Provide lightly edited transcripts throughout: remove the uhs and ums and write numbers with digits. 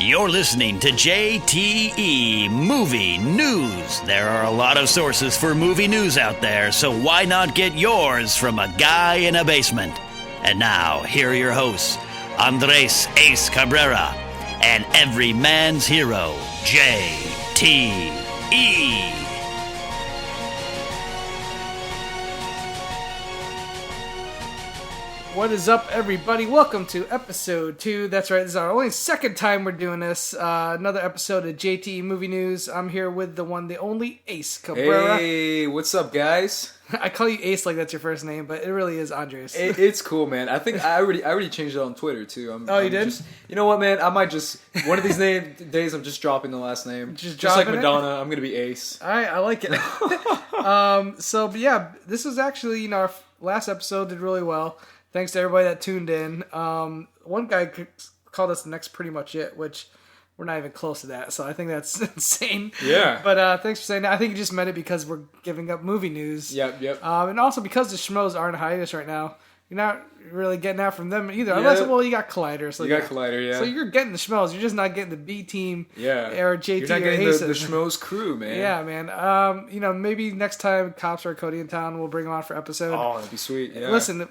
You're listening to JTE Movie News. There are a lot of sources for movie news out there, so why not get yours from a guy in a basement? And now, here are your hosts, Andres Ace Cabrera and every man's hero, JTE. What is up, everybody? Welcome to episode 2. That's right, this is our only second time we're doing this. Another episode of JTE Movie News. I'm here with the one, the only Ace Cabrera. Hey, what's up, guys? I call you Ace like that's your first name, but it really is Andres. It's cool, man. I think I already changed it on Twitter, too. You did? You know what, man? I might just... One of these days, I'm just dropping the last name. Just like Madonna, I'm going to be Ace. All right, I like it. But yeah, this was actually, our last episode did really well. Thanks to everybody that tuned in. One guy called us the next Pretty Much It, which we're not even close to that, so I think that's insane. Yeah. But thanks for saying that. I think you just meant it because we're giving up movie news. Yep. And also because the schmoes are in hiatus right now, you're not really getting that from them either. Unless, you got Collider. So you got Collider, yeah. So you're getting the schmoes. You're just not getting the B team or JT You're not getting the schmoes crew, man. Yeah, man. Maybe next time Cops or Cody in town, we'll bring them on for episode. Oh, that'd be sweet, yeah. Listen,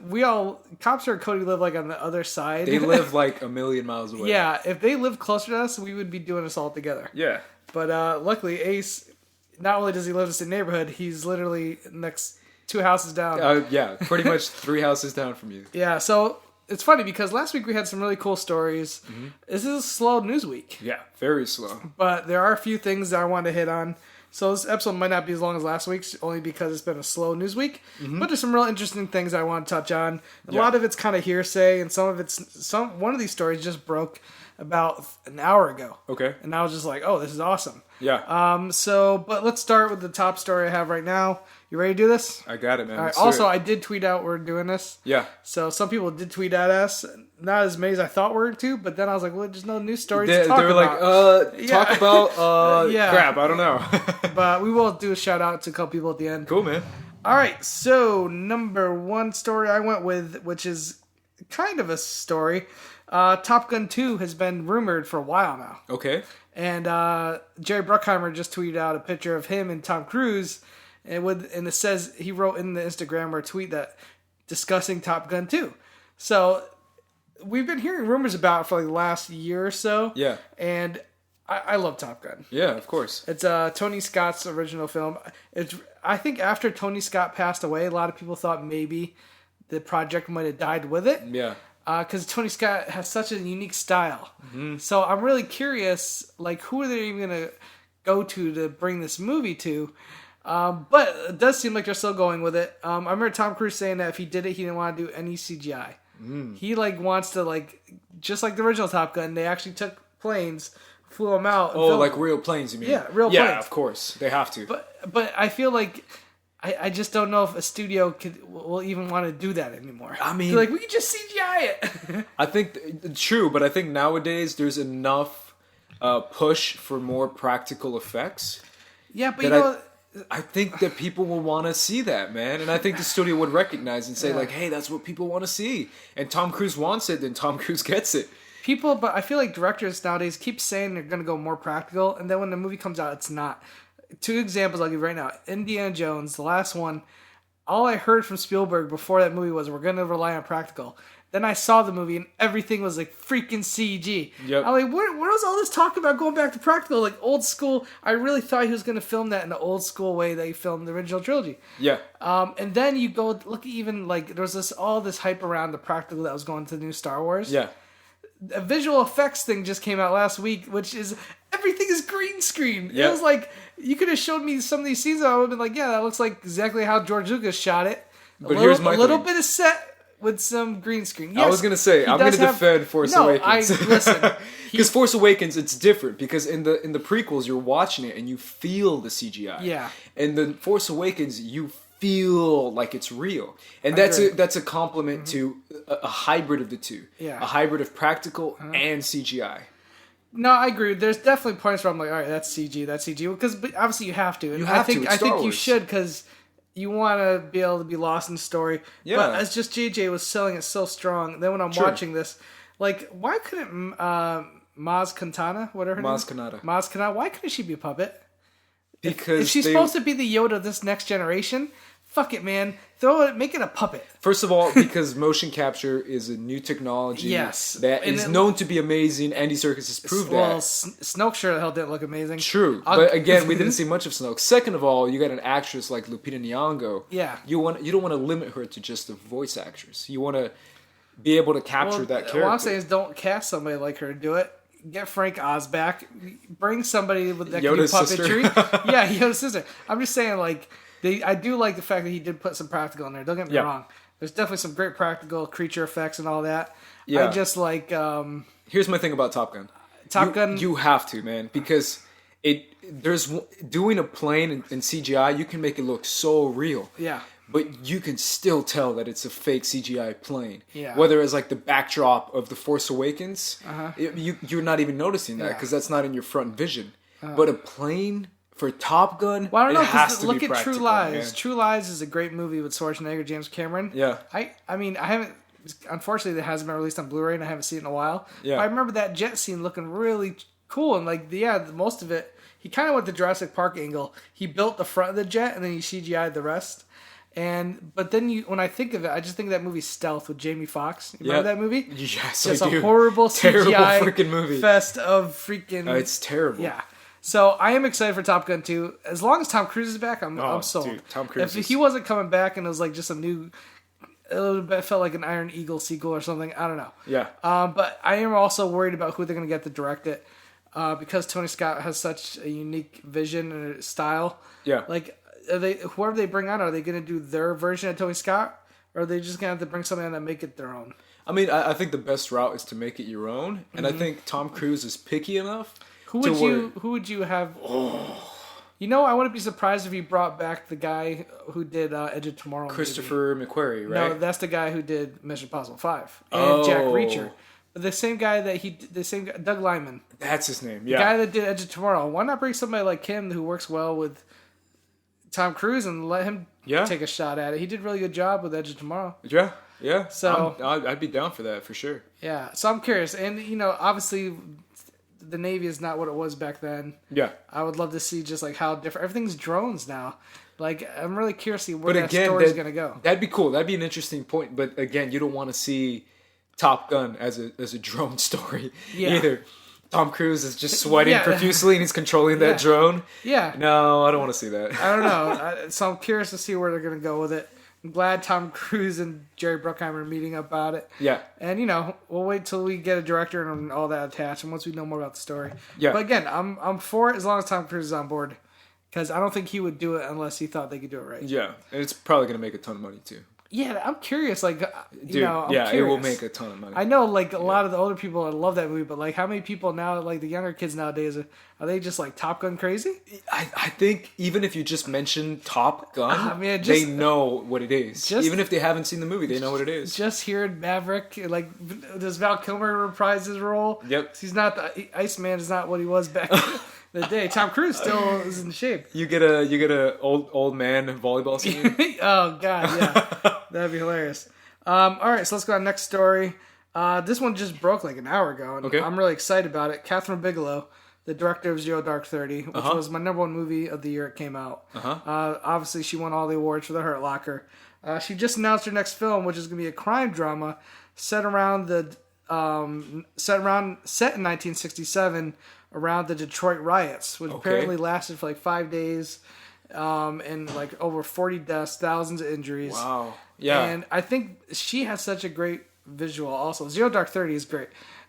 Cops or Cody live like on the other side. They live like a million miles away. Yeah, if they lived closer to us, we would be doing this all together. Yeah. But luckily, Ace, not only does he live in the same neighborhood, he's literally next 2 houses down. Yeah, pretty much 3 houses down from you. Yeah, so it's funny because last week we had some really cool stories. Mm-hmm. This is a slow news week. Yeah, very slow. But there are a few things that I want to hit on. So this episode might not be as long as last week's, only because it's been a slow news week. Mm-hmm. But there's some real interesting things I want to touch on. A lot of it's kind of hearsay, and one of these stories just broke about an hour ago. Okay. And I was just like, oh, this is awesome. Yeah. But let's start with the top story I have right now. You ready to do this? I got it, man. All right. Also, I did tweet out we're doing this. Yeah. So some people did tweet at us. Not as many as I thought were to, but then I was like, well, there's no news stories to talk about. They were like, talk about crap, I don't know. But we will do a shout out to a couple people at the end. Cool, man. All right. So number one story I went with, which is kind of a story. Top Gun 2 has been rumored for a while now. Okay. And Jerry Bruckheimer just tweeted out a picture of him and Tom Cruise. And it says, he wrote in the Instagram or tweet that discussing Top Gun 2. So we've been hearing rumors about it for like the last year or so. Yeah. And I love Top Gun. Yeah, of course. It's Tony Scott's original film. I think after Tony Scott passed away, a lot of people thought maybe the project might have died with it. Yeah. Because Tony Scott has such a unique style. Mm-hmm. So I'm really curious, like, who are they even going to go to bring this movie to? But it does seem like they're still going with it. I remember Tom Cruise saying that if he did it, he didn't want to do any CGI. Mm. He, wants to, just like the original Top Gun, they actually took planes, flew them out. Oh, like real planes, you mean? Yeah, real planes. Yeah, of course. They have to. But I feel like... I just don't know if a studio will even want to do that anymore. I mean... They're like, we can just CGI it. I think... True, but I think nowadays there's enough push for more practical effects. Yeah, but I think that people will want to see that, man. And I think the studio would recognize and say, hey, that's what people want to see. And Tom Cruise wants it, then Tom Cruise gets it. But I feel like directors nowadays keep saying they're going to go more practical, and then when the movie comes out, it's not. 2 examples I'll give right now. Indiana Jones, the last one, all I heard from Spielberg before that movie was, we're going to rely on practical. Then I saw the movie and everything was like freaking CG. Yep. I'm like, what was all this talk about going back to practical? Like old school. I really thought he was going to film that in the old school way that he filmed the original trilogy. Yeah. And then you go look at even there was all this hype around the practical that was going to the new Star Wars. Yeah. A visual effects thing just came out last week, which is everything is green screen. Yep. It was like, you could have showed me some of these scenes, I would have been like, yeah, that looks like exactly how George Lucas shot it. Here's my little bit of set with some green screen. Yes, I was going to say, I'm going to defend Force Awakens. Listen. Because Force Awakens, it's different. Because in the prequels, you're watching it and you feel the CGI. Yeah. In the Force Awakens, you feel like it's real. And that's a compliment to a hybrid of the two. Yeah. A hybrid of practical and CGI. No, I agree. There's definitely points where I'm like, all right, that's CG. Because obviously you have to. And I think you should, because you want to be able to be lost in the story. Yeah. But as just JJ was selling it so strong, then when I'm watching this, like, why couldn't Maz Kanata, whatever her name is. Maz Kanata. Maz Kanata. Why couldn't she be a puppet? Because if she's supposed to be the Yoda of this next generation, fuck it, man. Make it a puppet. First of all, because motion capture is a new technology Yes. that is known to be amazing. Andy Serkis has proved that. Well, Snoke sure the hell didn't look amazing. True. But again, we didn't see much of Snoke. Second of all, you got an actress like Lupita Nyong'o. Yeah. You don't want to limit her to just a voice actress. You want to be able to capture that character. What I'm saying is don't cast somebody like her to do it. Get Frank Oz back. Bring somebody that can do puppetry. Yeah, Yoda's sister. I'm just saying, like, I do like the fact that he did put some practical in there. Don't get me wrong. There's definitely some great practical creature effects and all that. Yeah. I just like... Here's my thing about Top Gun. Gun... You have to, man, because doing a plane in CGI, you can make it look so real. Yeah. But you can still tell that it's a fake CGI plane. Yeah. Whether it's like the backdrop of The Force Awakens, you're not even noticing that because that's not in your front vision. But a plane for Top Gun, well, I don't know, it has to look be at practical, True Lies. Man. True Lies is a great movie with Schwarzenegger, James Cameron. Yeah. I mean, I haven't... Unfortunately, it hasn't been released on Blu-ray, and I haven't seen it in a while. Yeah. But I remember that jet scene looking really cool, and like, most of it, he kind of went the Jurassic Park angle. He built the front of the jet, and then he CGI'd the rest. But then when I think of it, I just think of that movie Stealth with Jamie Foxx. You remember that movie? Yes, just I do. A horrible terrible CGI freaking movie. Fest of freaking... it's terrible. Yeah. So I am excited for Top Gun 2. As long as Tom Cruise is back, I'm sold. Dude, Tom Cruise if he wasn't coming back and it was like just some new... It felt like an Iron Eagle sequel or something. I don't know. Yeah. But I am also worried about who they're going to get to direct it. Because Tony Scott has such a unique vision and style. Yeah. Like... whoever they bring on, are they going to do their version of Tony Scott, or are they just going to have to bring somebody on that make it their own? I mean, I think the best route is to make it your own, and I think Tom Cruise is picky enough. Who would you have? You know, I wouldn't be surprised if he brought back the guy who did Edge of Tomorrow. Christopher McQuarrie, right? No, that's the guy who did Mission Impossible 5 and Jack Reacher. But the same guy Doug Liman. That's his name. Yeah, the guy that did Edge of Tomorrow. Why not bring somebody like him who works well with Tom Cruise and let him take a shot at it? He did a really good job with Edge of Tomorrow. Yeah. So I'd be down for that for sure. Yeah. So I'm curious, and obviously, the Navy is not what it was back then. Yeah. I would love to see just like how different everything's drones now. Like, I'm really curious to see where that story's gonna go. That'd be cool. That'd be an interesting point. But again, you don't want to see Top Gun as a drone story either. Tom Cruise is just sweating profusely and he's controlling that drone. Yeah. No, I don't want to see that. I don't know. So I'm curious to see where they're going to go with it. I'm glad Tom Cruise and Jerry Bruckheimer are meeting up about it. Yeah. And, we'll wait till we get a director and all that attached and once we know more about the story. Yeah. But again, I'm for it as long as Tom Cruise is on board. Because I don't think he would do it unless he thought they could do it right. Yeah. And it's probably going to make a ton of money, too. Yeah, I'm curious. Like, I'm curious. It will make a ton of money. I know, like, a lot of the older people love that movie, but like, how many people now, like the younger kids nowadays, are they just like Top Gun crazy? I think even if you just mention Top Gun, they know what it is. Even if they haven't seen the movie, they know what it is. Just hearing Maverick, like, does Val Kilmer reprise his role? Yep. He's not Iceman is not what he was back. The day Tom Cruise still is in shape. You get a old man volleyball scene. Oh God, yeah, that'd be hilarious. All right, so let's go on next story. This one just broke like an hour ago, and I'm really excited about it. Katherine Bigelow, the director of Zero Dark 30, which was my number one movie of the year it came out. Obviously, she won all the awards for The Hurt Locker. She just announced her next film, which is going to be a crime drama set in 1967. Around the Detroit riots, which apparently lasted for like 5 days, and like over 40 deaths, thousands of injuries. Wow. Yeah. And I think she has such a great visual also. Zero Dark 30 is great.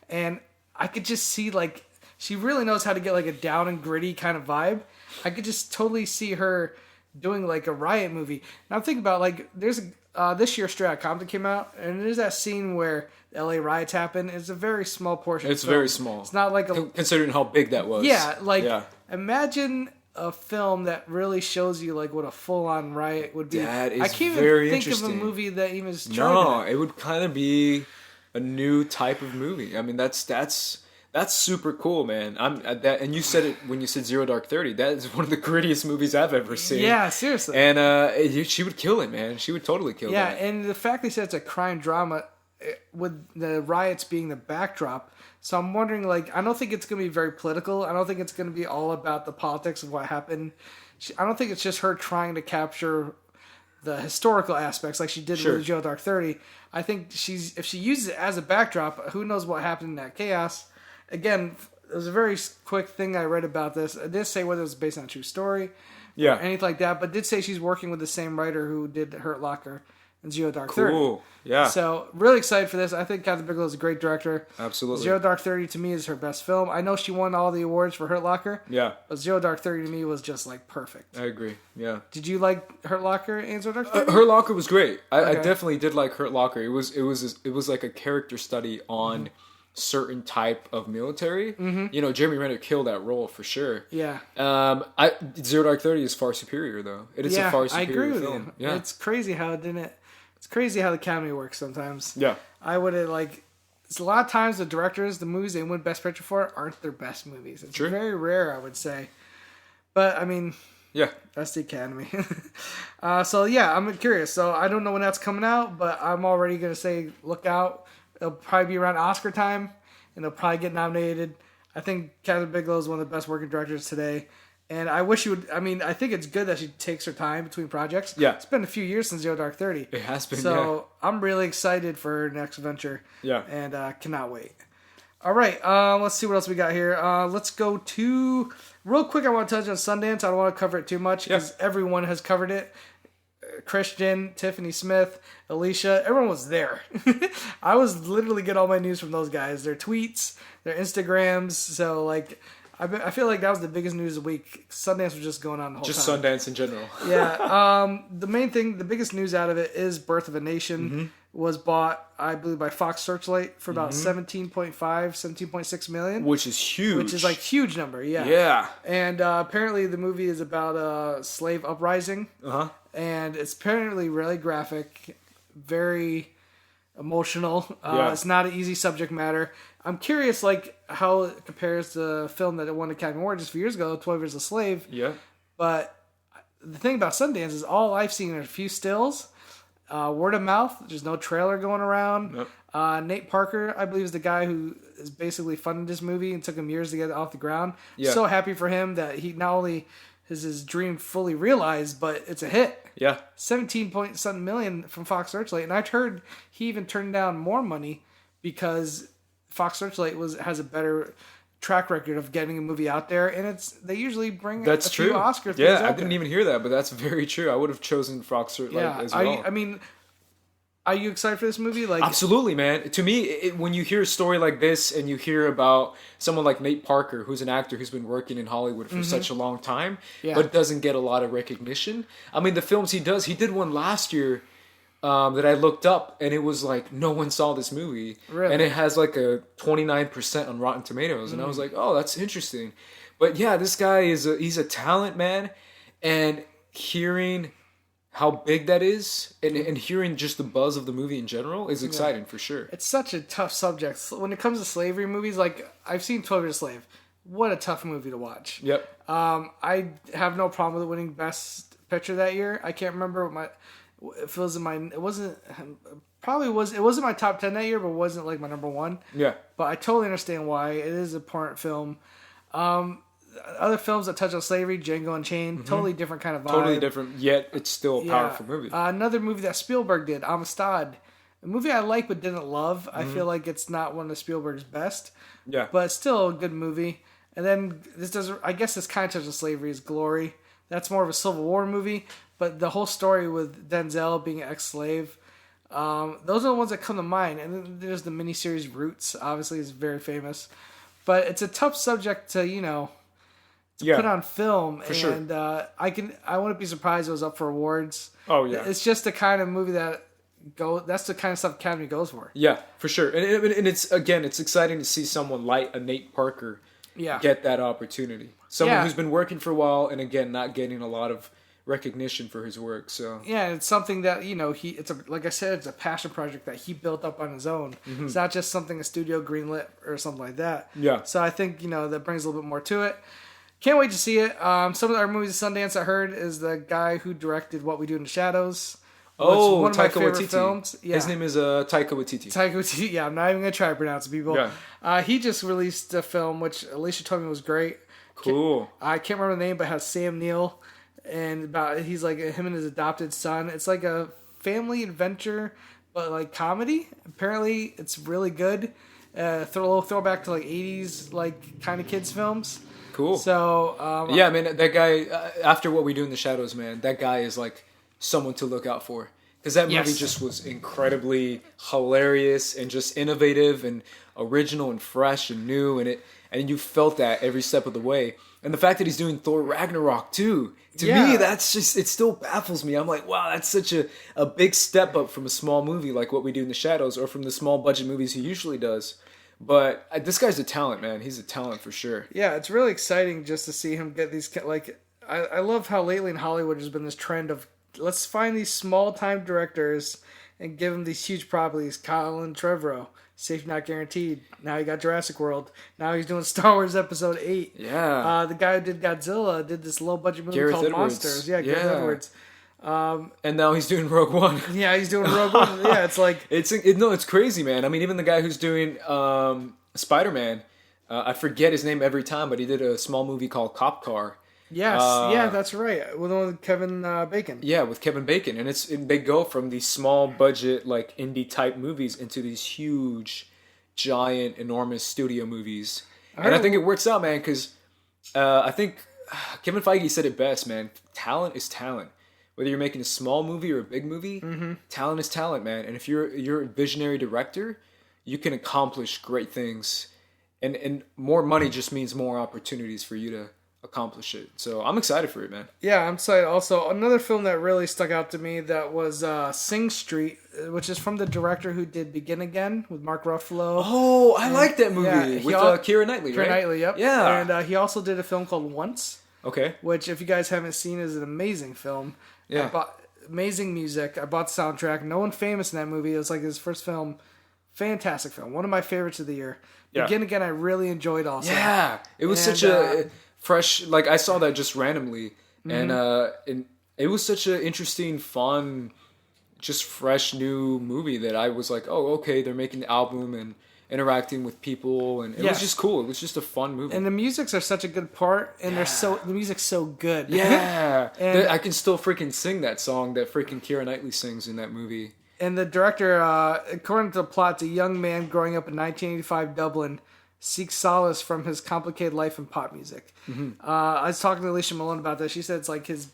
And I could just see like, she really knows how to get like a down and gritty kind of vibe. I could just totally see her doing like a riot movie. And I'm thinking about like, there's this year Straight Outta Compton came out, and there's that scene where LA riots happen. It's a very small portion. It's very small. It's not like considering how big that was. Yeah, imagine a film that really shows you like what a full on riot would be. That is I can't very even think of a movie that even is trying it would kind of be a new type of movie. I mean, that's super cool, man. And you said it when you said Zero Dark 30. That is one of the grittiest movies I've ever seen. Yeah, seriously. And she would kill it, man. She would totally kill that. Yeah, and the fact they said it's a crime drama, with the riots being the backdrop. So I'm wondering, like, I don't think it's going to be very political. I don't think it's going to be all about the politics of what happened. I don't think it's just her trying to capture the historical aspects like she did with Zero Dark 30. I think if she uses it as a backdrop, who knows what happened in that chaos. Again, it was a very quick thing I read about this. I didn't say whether it was based on a true story or anything like that, but did say she's working with the same writer who did Hurt Locker and Zero Dark 30. Cool. Yeah. So, really excited for this. I think Katherine Bigelow is a great director. Absolutely. Zero Dark 30 to me is her best film. I know she won all the awards for Hurt Locker. Yeah. But Zero Dark 30 to me was just like perfect. I agree. Yeah. Did you like Hurt Locker and Zero Dark 30? Hurt Locker was great. I definitely did like Hurt Locker. It was like a character study on certain type of military. You know, Jeremy Renner killed that role for sure. Yeah. Zero Dark 30 is far superior though. It is a far superior I agree with film. you. Yeah. It's crazy how it didn't. It's crazy how the Academy works sometimes. Yeah. I would have it's a lot of times the directors, the movies they win Best Picture for aren't their best movies. It's very rare, I would say. But I mean, that's the Academy. So yeah, I'm curious. So I don't know when that's coming out, but I'm already gonna say look out. It'll probably be around Oscar time, and it'll probably get nominated. I think Katherine Bigelow is one of the best working directors today. And I wish you would. I mean, I think it's good that she takes her time between projects. Yeah. It's been a few years since Zero Dark 30. It has been, So I'm really excited for her next venture. Yeah. And cannot wait. All right. Let's see what else we got here. Let's go to... Real quick, I want to touch on Sundance. I don't want to cover it too much because everyone has covered it. Christian, Tiffany Smith, Alicia, everyone was there. I was literally getting all my news from those guys. Their tweets, their Instagrams. So, like... I feel like that was the biggest news of the week. Sundance was just going on the whole time. Just Sundance in general. Yeah. The main thing, the biggest news out of it is Birth of a Nation was bought, I believe, by Fox Searchlight for about 17.6 million. Which is huge. Which is like huge number, yeah. Yeah. And apparently the movie is about a slave uprising. And it's apparently really graphic, very emotional. It's not an easy subject matter. I'm curious, like, how it compares to the film that won the Academy Award just a few years ago, 12 Years a Slave. Yeah. But the thing about Sundance is all I've seen are a few stills, word of mouth. There's no trailer going around. Nope. Nate Parker, I believe, is the guy who is basically funded this movie and took him years to get it off the ground. Yeah. So happy for him that he not only has his dream fully realized, but it's a hit. Yeah. 17.7 million from Fox Searchlight. And I've heard he even turned down more money because Fox Searchlight has a better track record of getting a movie out there, and they usually bring that's a true. few Oscar things Yeah, I out didn't there. even hear that, but that's very true. I would have chosen Fox Searchlight as well. I mean, are you excited for this movie? Like, absolutely, man. To me, when you hear a story like this and you hear about someone like Nate Parker, who's an actor who's been working in Hollywood for such a long time, but doesn't get a lot of recognition. I mean, the films he did one last year that I looked up, and it was like no one saw this movie, really? And it has like a 29% on Rotten Tomatoes, and I was like, oh, that's interesting. But yeah, this guy he's a talent, man, and hearing how big that is, and hearing just the buzz of the movie in general is exciting for sure. It's such a tough subject. When it comes to slavery movies, like I've seen 12 Years a Slave. What a tough movie to watch. Yep. I have no problem with it winning Best Picture that year. I can't remember it wasn't my top 10 that year, but it wasn't like my number one. Yeah. But I totally understand why. It is an important film. Other films that touch on slavery, Django Unchained, totally different kind of vibe. Totally different, yet it's still a powerful movie. Another movie that Spielberg did, Amistad. A movie I like but didn't love. I feel like it's not one of Spielberg's best. Yeah. But it's still a good movie. And then I guess this kind of touches on slavery is Glory. That's more of a Civil War movie. But the whole story with Denzel being an ex-slave, those are the ones that come to mind. And then there's the miniseries Roots, obviously, is very famous. But it's a tough subject to, put on film. For sure. And I wouldn't be surprised it was up for awards. Oh, yeah. It's just the kind of movie that's the kind of stuff Academy goes for. Yeah, for sure. And it's exciting to see someone like a Nate Parker get that opportunity. Someone who's been working for a while and, again, not getting a lot of recognition for his work. So yeah, it's something that like I said, it's a passion project that he built up on his own. It's not just something a studio greenlit or something like that. Yeah. So I think that brings a little bit more to it. Can't wait to see it. Some of our movies at Sundance I heard is the guy who directed What We Do in the Shadows. Oh, one of my Taika favorite Waititi. Films. Yeah. His name is Taika Waititi. Taika Waititi. Yeah, I'm not even gonna try to pronounce it, people. Yeah. He just released a film which Alicia told me was great. Cool. I can't remember the name, but it has Sam Neill, and he's like him and his adopted son. It's like a family adventure, but like comedy. Apparently, it's really good. Throw a little throwback to like 80s like kind of kids films. Cool. So yeah, man, that guy. After What We Do in the Shadows, man, that guy is like someone to look out for, because that movie just was incredibly hilarious and just innovative and original and fresh and new, and you felt that every step of the way. And the fact that he's doing Thor Ragnarok too, to me, that's just, it still baffles me. I'm like, wow, that's such a big step up from a small movie like What We Do in the Shadows, or from the small budget movies he usually does. But this guy's a talent, man. He's a talent for sure. Yeah, it's really exciting just to see him get these, like, I love how lately in Hollywood there's been this trend of, let's find these small-time directors and give them these huge properties. Colin Trevorrow, Safety Not Guaranteed. Now he got Jurassic World. Now he's doing Star Wars Episode 8. Yeah. The guy who did Godzilla did this low-budget movie Gareth called Edwards. Monsters. Yeah, Gareth Edwards. And now he's doing Rogue One. Yeah, he's doing Rogue One. Yeah, it's like... it's crazy, man. I mean, even the guy who's doing Spider-Man, I forget his name every time, but he did a small movie called Cop Car. Yes, that's right. With Kevin Bacon. Yeah, with Kevin Bacon. And they go from these small budget, like, indie type movies into these huge, giant, enormous studio movies. And I think it works out, man, because I think Kevin Feige said it best, man. Talent is talent. Whether you're making a small movie or a big movie, talent is talent, man. And if you're a visionary director, you can accomplish great things. And more money just means more opportunities for you to accomplish it. So I'm excited for it, man. Yeah, I'm excited. Also, another film that really stuck out to me that was Sing Street, which is from the director who did Begin Again with Mark Ruffalo. Oh, I like that movie with Keira Knightley, right? Keira Knightley, yep. Yeah. And he also did a film called Once. Okay. Which, if you guys haven't seen, is an amazing film. Yeah. Amazing music. I bought the soundtrack. No one famous in that movie. It was like his first film. Fantastic film. One of my favorites of the year. Yeah. Begin Again, I really enjoyed also. Yeah. It was such a fresh, like, I saw that just randomly. And it was such an interesting, fun, just fresh new movie that I was like, oh, okay, they're making the album and interacting with people, and it was just cool. It was just a fun movie. And the musics are such a good part, and the music's so good. Yeah. And I can still freaking sing that song that freaking Keira Knightley sings in that movie. And the director, according to the plot, it's a young man growing up in 1985 Dublin seeks solace from his complicated life in pop music. I was talking to Alicia Malone about this. She said it's like his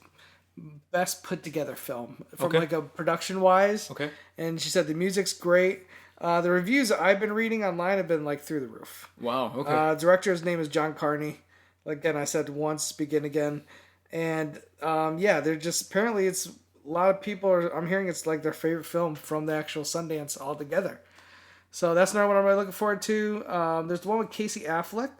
best put together film from like a production wise. Okay. And she said the music's great. The reviews I've been reading online have been like through the roof. Wow. Okay. Director's name is John Carney. Like, again, I said Once, Begin Again, and they're just, apparently it's a lot of people I'm hearing it's like their favorite film from the actual Sundance altogether. So that's another one I'm really looking forward to. There's the one with Casey Affleck,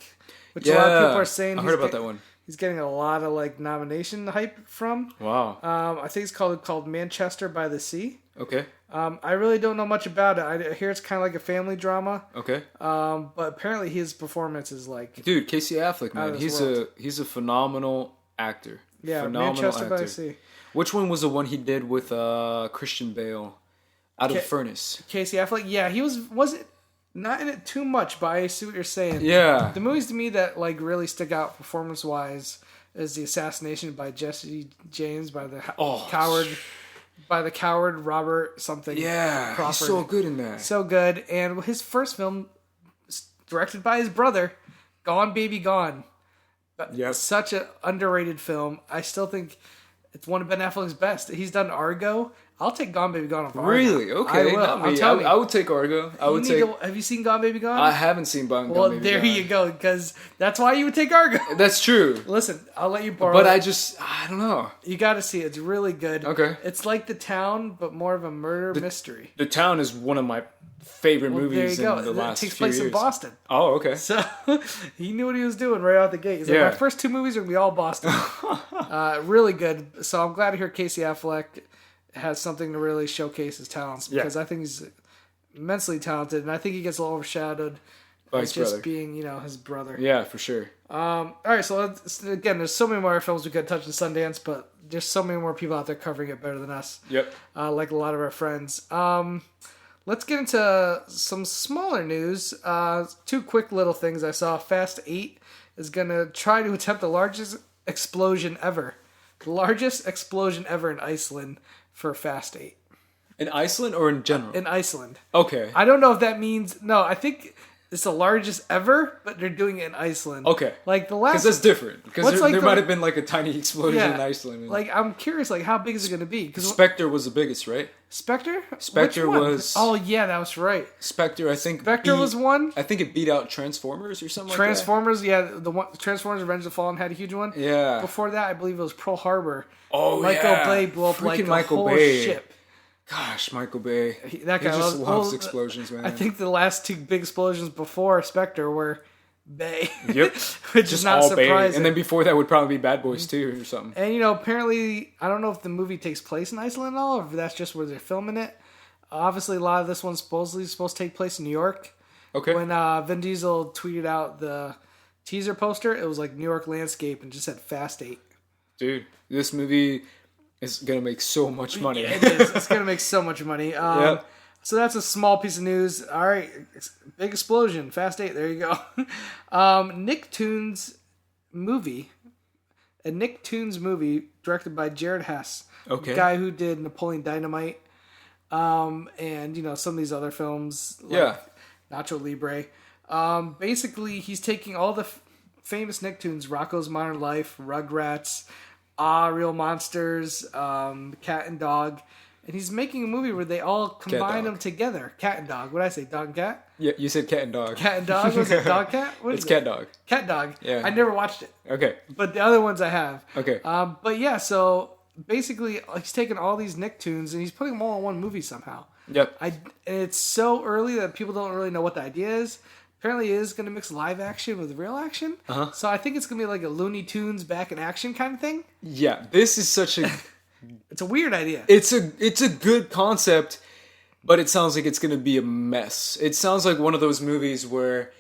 which a lot of people are saying I heard about that one. He's getting a lot of like nomination hype from. Wow. I think it's called Manchester by the Sea. Okay. I really don't know much about it. I hear it's kind of like a family drama. Okay. But apparently his performance is like, dude, Casey Affleck, man, he's a phenomenal actor. Yeah, phenomenal Manchester actor. by the Sea. Which one was the one he did with Christian Bale? Out of the Furnace. Casey Affleck, yeah, he wasn't not in it too much, but I see what you're saying. Yeah. The movies to me that like really stick out performance wise is The Assassination by Jesse James by the coward Robert something. Yeah, Crawford. He's so good in that. So good, and his first film, directed by his brother, Gone Baby Gone. Yep. Such an underrated film. I still think it's one of Ben Affleck's best. He's done Argo. I'll take Gone Baby Gone over Argo. Really? Okay. I will. I'll tell you. I would take Argo. Have you seen Gone Baby Gone? I haven't seen Gone Baby Gone. Well, there you go, because that's why you would take Argo. That's true. Listen, I'll let you borrow But it. I don't know. You got to see it. It's really good. Okay. It's like The Town, but more of a murder mystery. The Town is one of my favorite movies in the last few years. It takes place in Boston. Oh, okay. So he knew what he was doing right out the gate. He's like, my first two movies are going to be all Boston. Really good. So I'm glad to hear Casey Affleck has something to really showcase his talents, because I think he's immensely talented, and I think he gets a little overshadowed Vice just brother. being, his brother. Yeah, for sure. All right, so again, there's so many more films we could touch in Sundance, but there's so many more people out there covering it better than us. Yep. Like a lot of our friends. Let's get into some smaller news. 2 quick little things I saw. Fast 8 is going to try to attempt the largest explosion ever. The largest explosion ever in Iceland for Fast 8. In Iceland or in general? In Iceland. Okay. I don't know if that means... No, I think it's the largest ever, but they're doing it in Iceland. Okay. Like the last... Because that's different. Because there like might have been like a tiny explosion in Iceland. Like, I'm curious, like, how big is it going to be? Spectre was the biggest, right? Spectre? Spectre was... Oh, yeah, that was right. Spectre, I think... Spectre was one. I think it beat out Transformers or something Transformers, yeah. The one Transformers Revenge of the Fallen had a huge one. Yeah. Before that, I believe it was Pearl Harbor. Oh, Michael Bay blew up like a whole ship. Gosh, Michael Bay. That guy just loves explosions, man. I think the last 2 big explosions before Spectre were Bay. Yep. Which is not surprising. Bay. And then before that would probably be Bad Boys 2 or something. And, apparently, I don't know if the movie takes place in Iceland at all, or if that's just where they're filming it. Obviously, a lot of this one's supposed to take place in New York. Okay. When Vin Diesel tweeted out the teaser poster, it was like New York landscape and just said Fast 8. Dude, this movie is going to make so much money. It is. It's going to make so much money. Yep. So that's a small piece of news. All right. Big explosion. Fast 8. There you go. Nicktoons movie. A Nicktoons movie directed by Jared Hess. Okay. The guy who did Napoleon Dynamite. And, some of these other films. Like Nacho Libre. Basically, he's taking all the famous Nicktoons. Rocko's Modern Life. Rugrats. Real Monsters, Cat and Dog, and he's making a movie where they all combine them together. Cat and Dog. What did I say? Dog and cat? Yeah, you said Cat and Dog. Cat and Dog? Was it Dog Cat? It's Cat Dog. Cat Dog. Yeah. I never watched it. Okay. But the other ones I have. Okay. But yeah, so basically he's taking all these Nicktoons and he's putting them all in one movie somehow. Yep. And it's so early that people don't really know what the idea is. Apparently, it is going to mix live action with real action. Uh-huh. So I think it's going to be like a Looney Tunes back in action kind of thing. Yeah, this is such a... It's a weird idea. It's a good concept, but it sounds like it's going to be a mess. It sounds like one of those movies where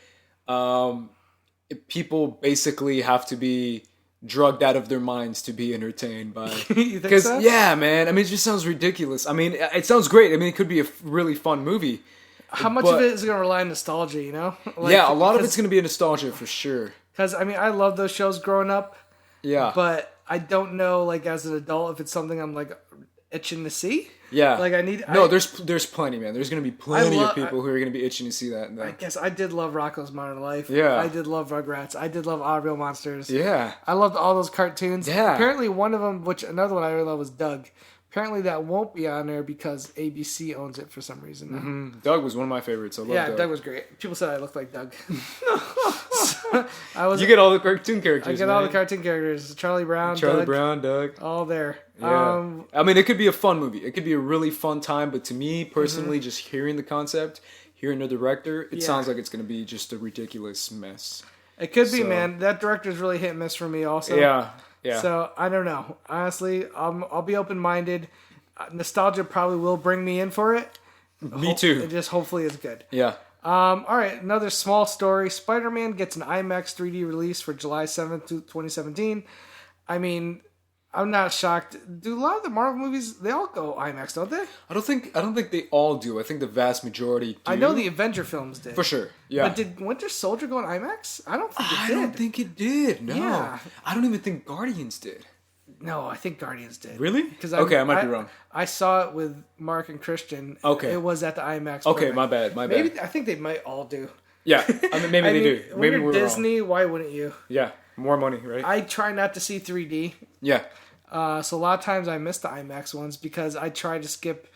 people basically have to be drugged out of their minds to be entertained by. You think so? Yeah, man. I mean, it just sounds ridiculous. I mean, it sounds great. I mean, it could be a really fun movie. How much of it is going to rely on nostalgia, Yeah, a lot of it's going to be a nostalgia for sure. Because, I mean, I love those shows growing up. Yeah. But I don't know, like, as an adult, if it's something I'm, like, itching to see. Yeah. Like, there's plenty, man. There's going to be plenty of people who are going to be itching to see that. I guess I did love Rocko's Modern Life. Yeah. I did love Rugrats. I did love Real Monsters. Yeah. I loved all those cartoons. Yeah. Apparently, one of them, another one I really love was Doug. Apparently, that won't be on there because ABC owns it for some reason. Mm-hmm. Doug was one of my favorites. I love Doug. Doug was great. People said I looked like Doug. You get all the cartoon characters. I get all the cartoon characters. Charlie Brown, Doug. All there. Yeah. I mean, it could be a fun movie. It could be a really fun time. But to me, personally, just hearing the concept, hearing the director, it sounds like it's going to be just a ridiculous mess. It could be, man. That director's really hit and miss for me also. Yeah. So, I don't know. Honestly, I'll be open-minded. Nostalgia probably will bring me in for it. Me too. It just hopefully is good. Yeah. All right, another small story. Spider-Man gets an IMAX 3D release for July 7th, 2017. I mean, I'm not shocked. Do a lot of the Marvel movies, they all go IMAX, don't they? I don't think they all do. I think the vast majority do. I know the Avenger films did. For sure, yeah. But did Winter Soldier go on IMAX? I don't think it did. I don't think it did, no. Yeah. I don't even think Guardians did. No, I think Guardians did. Really? I might be wrong. I saw it with Mark and Christian. Okay. It was at the IMAX. Okay, my bad. Maybe I think they might all do. Yeah, I mean, maybe they do. Maybe we're Disney, why wouldn't you? Yeah, more money, right? I try not to see 3D. Yeah. So a lot of times I miss the IMAX ones because I try to skip.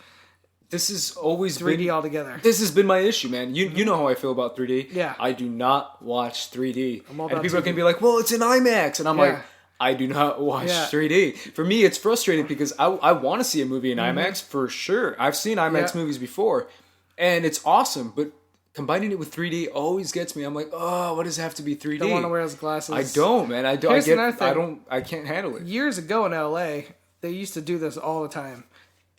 This has always 3D altogether. This has been my issue, man. You know how I feel about 3D. Yeah. I do not watch 3D. I'm all and about people 2D. can be like, well, it's in IMAX. And I'm like, I do not watch 3D. For me, it's frustrating because I want to see a movie in IMAX for sure. I've seen IMAX movies before, and it's awesome. But combining it with 3D always gets me. I'm like, oh, what does it have to be 3D? Don't want to wear those glasses. I don't, man. I don't. Here's another thing. I can't handle it. Years ago in LA, they used to do this all the time,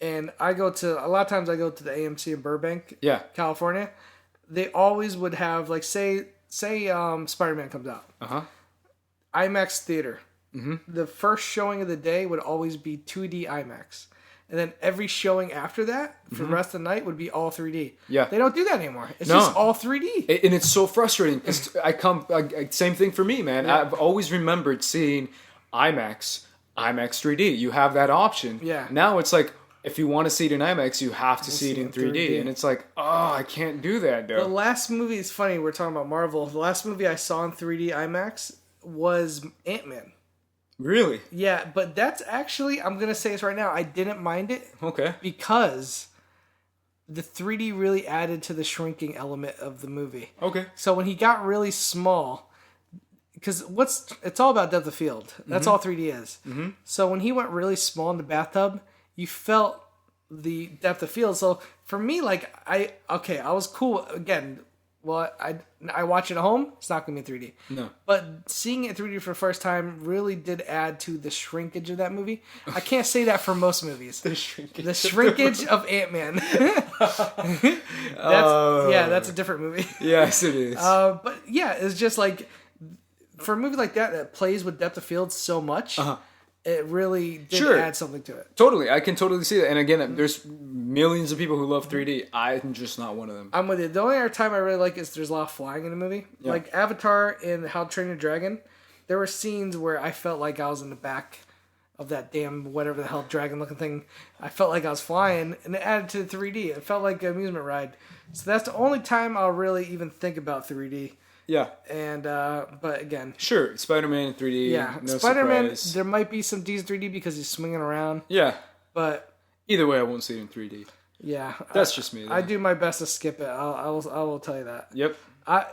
and a lot of times I go to the AMC in Burbank, California. they always would have like say Spider-Man comes out. IMAX theater. The first showing of the day would always be 2D IMAX. And then every showing after that, for the rest of the night, would be all 3D. Yeah. They don't do that anymore. It's just all 3D. And it's so frustrating. Same thing for me, man. Yeah. I've always remembered seeing IMAX 3D. You have that option. Yeah. Now it's like, if you want to see it in IMAX, you have to see it in 3D. And it's like, oh, I can't do that, though. The last movie, it's funny, we're talking about Marvel. The last movie I saw in 3D IMAX was Ant-Man. Really? Yeah, but that's actually, I'm going to say this right now, I didn't mind it. Okay. Because the 3D really added to the shrinking element of the movie. Okay. So when he got really small, because it's all about depth of field. That's all 3D is. So when he went really small in the bathtub, you felt the depth of field. So for me, like, I was cool. Again, well, I watch it at home. It's not going to be 3D. No. But seeing it 3D for the first time really did add to the shrinkage of that movie. I can't say that for most movies. The shrinkage of Ant-Man. That's a different movie. Yes, it is. But yeah, it's just like, for a movie like that plays with depth of field so much, it really did add something to it. Totally. I can totally see that. And again, there's millions of people who love 3D. I'm just not one of them. I'm with you. The only other time I really like is there's a lot of flying in the movie. Yeah. Like Avatar and How to Train Your Dragon, there were scenes where I felt like I was in the back of that damn whatever the hell dragon looking thing. I felt like I was flying, and it added to the 3D. It felt like an amusement ride. So that's the only time I'll really even think about 3D. Yeah. And, but again. Sure, Spider-Man in 3D. Yeah. No Spider-Man, surprise. There might be some decent 3D because he's swinging around. Yeah. But. Either way, I won't see it in 3D. Yeah. That's just me, though. I do my best to skip it. I will tell you that. Yep.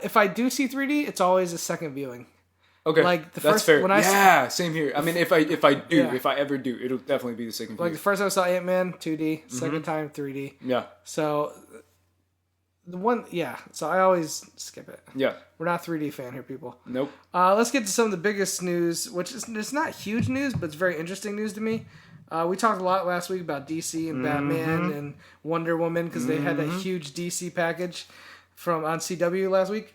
If I do see 3D, it's always a second viewing. Okay. Like the that's first, fair. Same here. I mean, if I ever do, it'll definitely be the second viewing. Like the first time I saw Ant-Man, 2D. Second time, 3D. Yeah. So. So I always skip it. Yeah. We're not 3D fan here, people. Nope. Let's get to some of the biggest news, which is it's not huge news, but it's very interesting news to me. We talked a lot last week about DC and Batman and Wonder Woman because they had that huge DC package on CW last week.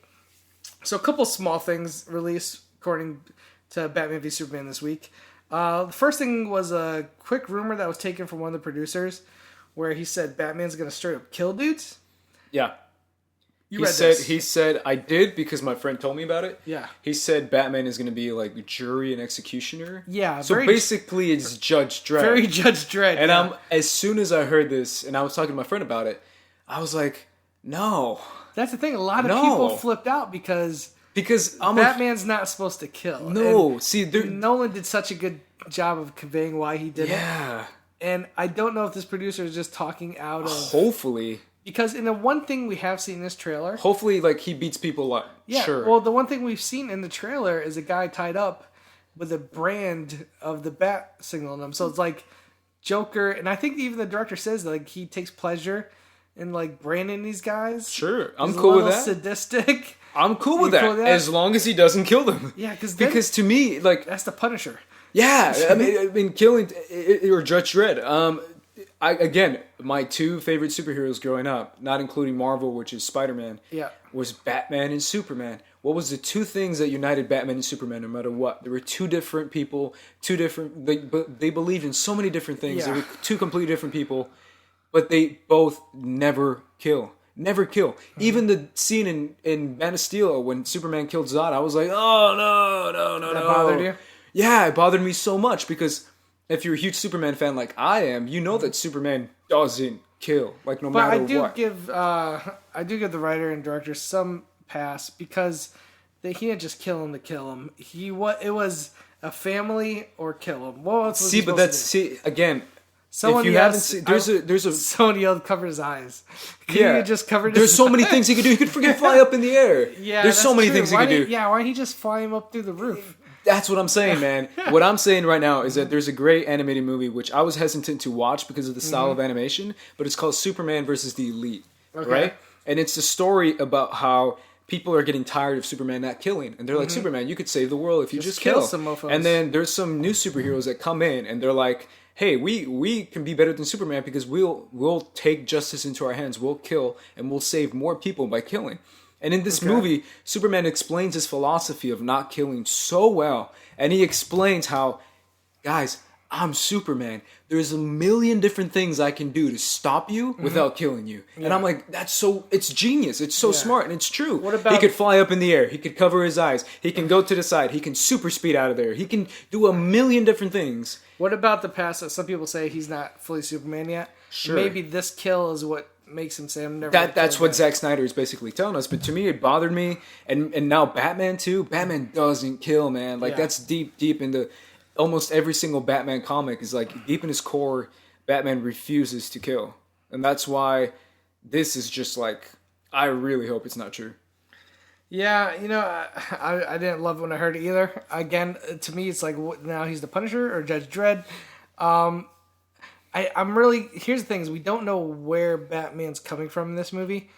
So a couple small things released according to Batman v Superman this week. The first thing was a quick rumor that was taken from one of the producers where he said Batman's going to straight up kill dudes. Yeah. He said, I did because my friend told me about it. Yeah. He said Batman is going to be like jury and executioner. Yeah. So basically it's Judge Dredd. Very Judge Dredd. And as soon as I heard this and I was talking to my friend about it, I was like, no. That's the thing. A lot of people flipped out because Batman's not supposed to kill. No. And see, Nolan did such a good job of conveying why he did it. Yeah. And I don't know if this producer is just talking out of... Hopefully. Because in the one thing we have seen in this trailer... Hopefully, like, he beats people up. Yeah, sure. Well, the one thing we've seen in the trailer is a guy tied up with a brand of the bat signal on him. So it's like Joker... And I think even the director says, like, he takes pleasure in, like, branding these guys. Sure, I'm cool with that. Sadistic. I'm cool with that. As long as he doesn't kill them. Yeah, because to me, like... That's the Punisher. Yeah, I mean killing... Or Judge Dredd. Again, my two favorite superheroes growing up, not including Marvel, which is Spider-Man, was Batman and Superman. What was the two things that united Batman and Superman no matter what? There were two different people, they believed in so many different things. Yeah. They were two completely different people, but they both never kill. Never kill. Mm-hmm. Even the scene in Man of Steel when Superman killed Zod, I was like, oh, no. That bothered you? Yeah, it bothered me so much because... If you're a huge Superman fan like I am, you know that Superman doesn't kill, like no matter what. I do give the writer and director some pass because he didn't just kill him to kill him. It was a family or kill him. Well, again. Someone if you haven't seen, there's a someone yelled cover his eyes. He just covered. There's so many things he could do. He could freaking fly up in the air. Yeah, there's so many things he could do. Yeah, why didn't he just fly him up through the roof? That's what I'm saying, man. What I'm saying right now is that there's a great animated movie which I was hesitant to watch because of the style of animation, but it's called Superman versus the Elite, right? And it's a story about how people are getting tired of Superman not killing, and they're like, Superman, you could save the world if you just kill some mofos. And then there's some new superheroes that come in, and they're like, hey, we can be better than Superman because we'll take justice into our hands. We'll kill and we'll save more people by killing. And in this movie, Superman explains his philosophy of not killing so well. And he explains how, guys, I'm Superman. There's a million different things I can do to stop you without killing you. Yeah. And I'm like, it's genius. It's so smart, and it's true. What about, he could fly up in the air. He could cover his eyes. He can go to the side. He can super speed out of there. He can do a million different things. What about the past that some people say he's not fully Superman yet? Sure. Maybe this kill is what makes him say I'm never. That's what Zack Snyder is basically telling us. But to me, it bothered me, and now Batman too. Batman doesn't kill, man. Like that's deep into. Almost every single Batman comic is like deep in his core, Batman refuses to kill. And that's why this is just like, I really hope it's not true. Yeah, I didn't love it when I heard it either. Again, to me, it's like, now he's the Punisher or Judge Dredd. I'm really, here's the thing is we don't know where Batman's coming from in this movie.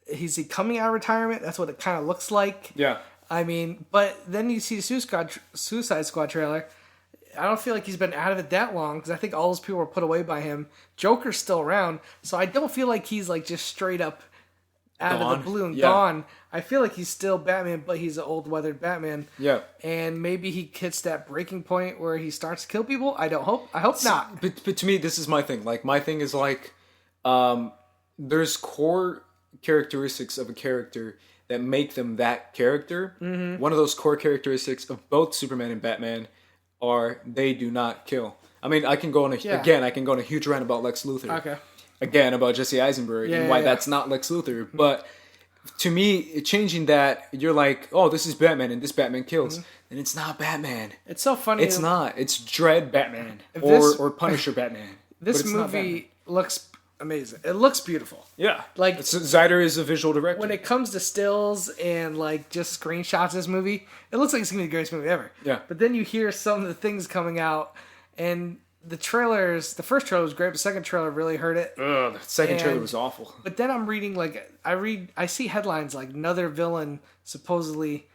Is he coming out of retirement? That's what it kind of looks like. Yeah. I mean, but then you see the Suicide Squad trailer. I don't feel like he's been out of it that long because I think all those people were put away by him. Joker's still around, so I don't feel like he's like just straight up out of the blue and gone. I feel like he's still Batman, but he's an old weathered Batman. Yeah, and maybe he hits that breaking point where he starts to kill people. I hope not. But to me, this is my thing. Like my thing is like, there's core characteristics of a character that make them that character. Mm-hmm. One of those core characteristics of both Superman and Batman are they do not kill. I mean, I can go on a huge rant about Lex Luthor. Okay. Again, about Jesse Eisenberg and why that's not Lex Luthor. Mm-hmm. But to me, changing that, you're like, oh, this is Batman and this Batman kills. Mm-hmm. And it's not Batman. It's so funny. It's not. It's Dread Batman or Punisher Batman. This movie looks amazing. It looks beautiful. Yeah. Like Zyder is a visual director. When it comes to stills and like just screenshots of this movie, it looks like it's gonna be the greatest movie ever. Yeah. But then you hear some of the things coming out and the first trailer was great, but the second trailer really hurt it. Ugh, the second trailer was awful. But then I'm reading I see headlines like another villain supposedly.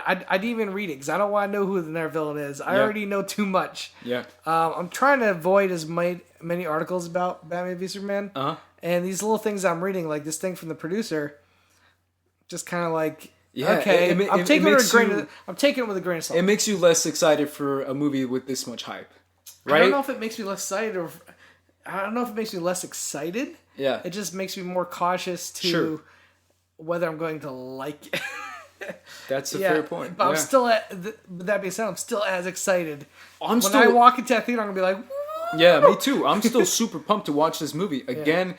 I didn't even read it because I don't want to know who their villain is. I already know too much. Yeah. I'm trying to avoid as many articles about Batman v Superman. Uh-huh. And these little things I'm reading, like this thing from the producer, just kind of like, okay, I'm taking it with a grain of salt. It makes you less excited for a movie with this much hype, right? I don't know if it makes me less excited Yeah. It just makes me more cautious to whether I'm going to like it. That's a fair point. But I'm still that being said, I'm still as excited. When I walk into that theater, I'm going to be like, woo! Yeah, me too. I'm still super pumped to watch this movie. Again,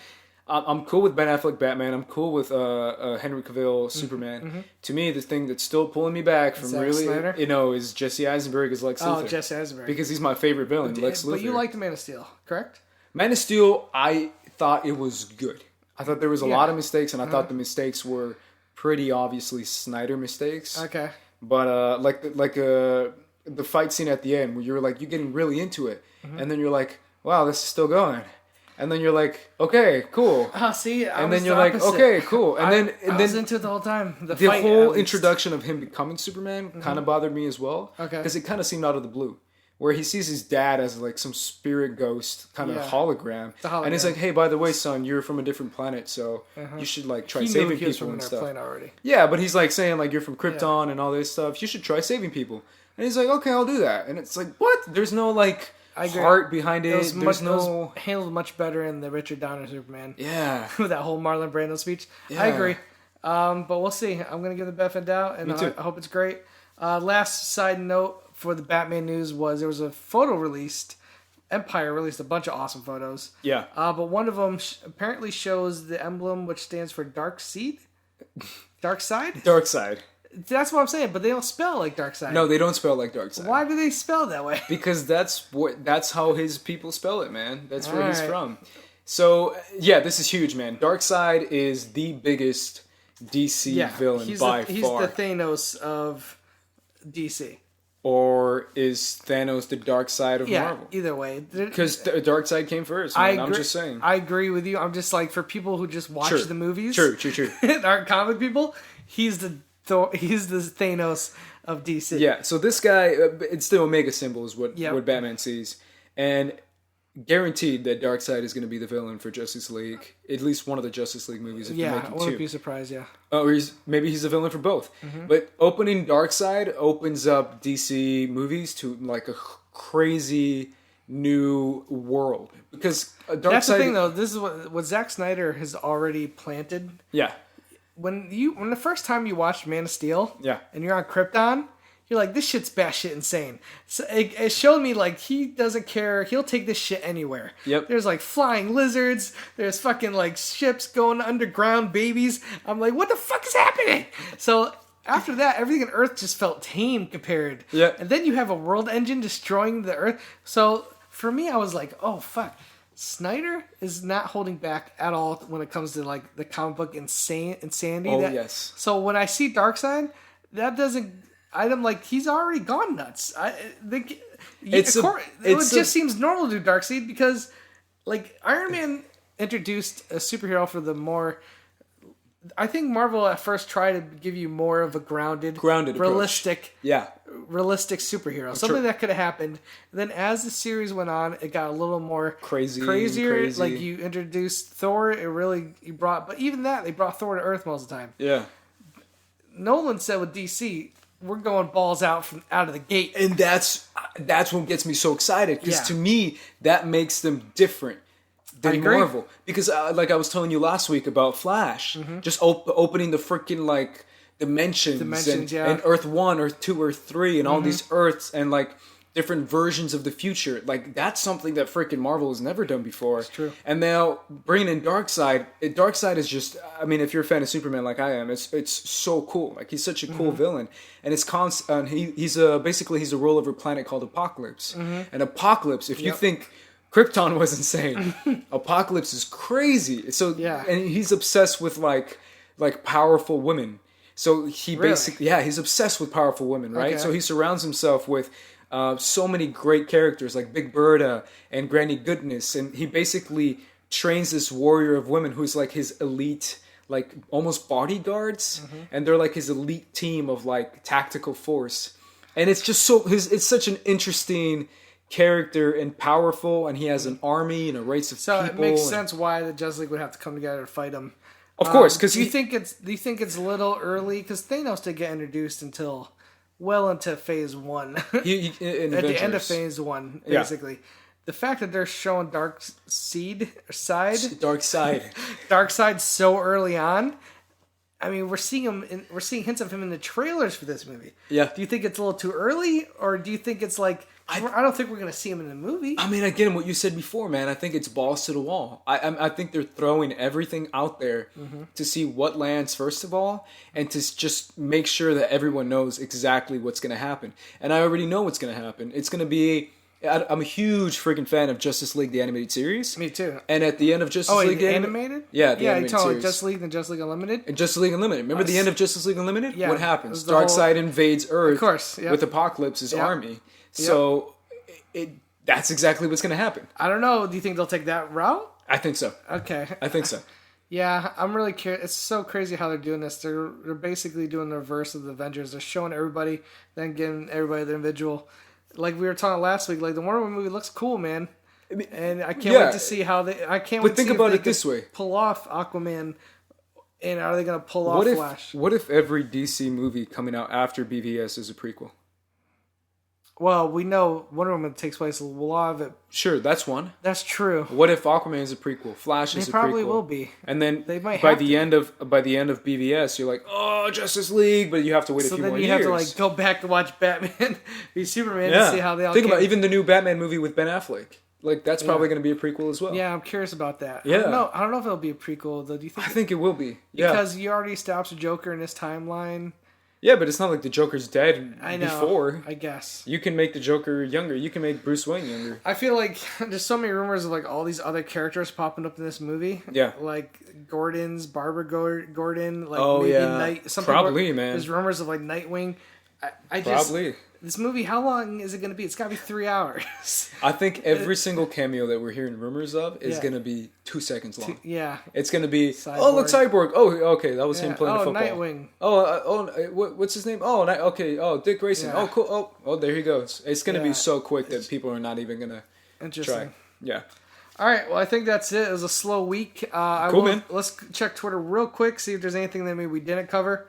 I'm cool with Ben Affleck Batman. I'm cool with Henry Cavill Superman. Mm-hmm. To me, the thing that's still pulling me back from Snyder? Is Jesse Eisenberg as Lex Luthor. Oh, Jesse Eisenberg. Because he's my favorite villain, Lex Luthor. But you liked Man of Steel, correct? Man of Steel, I thought it was good. I thought there was a lot of mistakes, and I thought the mistakes were pretty obviously Snyder mistakes. Okay. But the fight scene at the end where you're like, you're getting really into it. Mm-hmm. And then you're like, wow, this is still going. And then you're like, okay, cool. Oh, see, and then you're like, okay, cool. And I was into it the whole time. The whole introduction of him becoming Superman kind of bothered me as well. Okay. Because it kind of seemed out of the blue. Where he sees his dad as like some spirit ghost kind of hologram. And he's like, hey, by the way, son, you're from a different planet, so you should like try saving people and stuff. Already. Yeah, but he's like saying like you're from Krypton and all this stuff. You should try saving people. And he's like, okay, I'll do that. And it's like, what? There's no like heart behind it. It was handled much better in the Richard Donner Superman. Yeah. With that whole Marlon Brando speech. Yeah. I agree. But we'll see. I'm going to give the benefit of the doubt, and I hope it's great. Last side note for the Batman news was there was a photo released. Empire released a bunch of awesome photos. Yeah. But one of them apparently shows the emblem which stands for Dark Seed? Dark Side? Dark Side. That's what I'm saying, but they don't spell like Dark Side. No, they don't spell like Dark Side. Why do they spell that way? Because that's how his people spell it, man. That's where he's from. So, yeah, this is huge, man. Dark Side is the biggest DC villain by far. He's the Thanos of DC. Or is Thanos the dark side of Marvel? Either way. Because the dark side came first. Man. I'm just saying. I agree with you. I'm just like, for people who just watch the movies. True. Aren't comic people. He's the Thanos of DC. Yeah, so this guy, it's the Omega symbol is what Batman sees. and guaranteed that Darkseid is going to be the villain for Justice League, at least one of the Justice League movies. If you're making I two. wouldn't be surprised. Yeah. Or maybe he's a villain for both. But opening Darkseid opens up DC movies to like a crazy new world, because Darkseid. That's the thing, though. This is what Zack Snyder has already planted. Yeah. When the first time you watched Man of Steel, Yeah, and you're on Krypton, you're like, this shit's batshit insane. So it showed me like he doesn't care. He'll take this shit anywhere. Yep. There's like flying lizards. There's fucking like ships going underground, babies. I'm like, what the fuck is happening? So after that, everything on Earth just felt tame compared. Yeah. And then you have a world engine destroying the Earth. So for me, I was like, oh fuck. Snyder is not holding back at all when it comes to like the comic book insanity. Oh, yes. So when I see Darkseid, that doesn't. I'm like, he's already gone nuts. I think it just seems normal to do Darkseid because, like, Iron Man introduced a superhero for the more. I think Marvel at first tried to give you more of a grounded realistic, realistic superhero, something that could have happened. And then as the series went on, it got a little more crazier. Like you introduced Thor, you brought, but even that they brought Thor to Earth most of the time. Yeah. Nolan said with DC, we're going balls out of the gate, and that's what gets me so excited, because to me that makes them different than Marvel. Because like I was telling you last week about Flash, just opening the freaking like dimensions and Earth 1, Earth 2, Earth 3, and all these Earths and like different versions of the future. Like that's something that freaking Marvel has never done before. It's true. And now bringing in Darkseid, Darkseid is just, I mean, if you're a fan of Superman like I am, it's so cool. Like he's such a cool villain, and it's he's basically a ruler of a planet called Apocalypse. And Apocalypse, if you think Krypton was insane, Apocalypse is crazy. So and he's obsessed with like powerful women. So he basically he's obsessed with powerful women, right? Okay. So he surrounds himself with so many great characters like Big Bertha and Granny Goodness, and he basically trains this warrior of women who's like his elite, like almost bodyguards, and they're like his elite team of like tactical force. And it's just it's such an interesting character and powerful, and he has an army and a race of people. So it makes sense why the Justice League would have to come together to fight him. Of course, because do you think it's a little early? Because Thanos didn't get introduced until well into Phase 1. At the end of Phase 1, basically. Yeah. The fact that they're showing Darkseid so early on. I mean, we're seeing hints of him in the trailers for this movie. Yeah. Do you think it's a little too early, or do you think it's like I don't think we're going to see him in the movie? I mean, again, what you said before, man. I think it's balls to the wall. I think they're throwing everything out there to see what lands first of all, and to just make sure that everyone knows exactly what's going to happen. And I already know what's going to happen. It's going to be. I'm a huge freaking fan of Justice League, the animated series. Me too. And at the end of Justice League... animated? Yeah, the animated you're series. Like Justice League and Justice League Unlimited? And Justice League Unlimited. Remember the end of Justice League Unlimited? Yeah. What happens? Darkseid invades Earth, of course, with Apocalypse's army. So that's exactly what's going to happen. I don't know. Do you think they'll take that route? I think so. Okay. I think so. Yeah, I'm really curious. It's so crazy how they're doing this. They're basically doing the reverse of the Avengers. They're showing everybody, then giving everybody the individual. Like we were talking last week, like the Wonder Woman movie looks cool, man. And I can't wait to see how they. I can't wait to see think about it this way: pull off Aquaman, and are they going to pull off Flash? What if every DC movie coming out after BVS is a prequel? Well, we know Wonder Woman takes place a lot of it. Sure, that's one. That's true. What if Aquaman is a prequel? Flash is a prequel. They probably will be. And then they might by the end of BVS, you're like, oh, Justice League, but you have to wait a few more years. So then you have to like go back to watch Batman v Superman to see how they all think about even the new Batman movie with Ben Affleck. Like that's probably going to be a prequel as well. Yeah, I'm curious about that. Yeah. I don't know if it'll be a prequel though. Do you think? I think it will be. Yeah. Because you already established the Joker in this timeline. Yeah, but it's not like the Joker's dead before. I guess. You can make the Joker younger. You can make Bruce Wayne younger. I feel like there's so many rumors of like all these other characters popping up in this movie. Yeah. Like Barbara Gordon, like Night. Probably, man. There's rumors of like Nightwing. This movie, how long is it going to be? It's got to be 3 hours. I think every single cameo that we're hearing rumors of is going to be 2 seconds long. It's going to be, Cyborg. Oh, look, Cyborg. Oh, okay, that was him playing the football. Nightwing. What's his name? Oh, okay. Oh, Dick Grayson. Yeah. Oh, cool. Oh, there he goes. It's going to be so quick that people are not even going to Interesting. try. Yeah. All right. Well, I think that's it. It was a slow week. Cool, man. Let's check Twitter real quick, see if there's anything that maybe we didn't cover.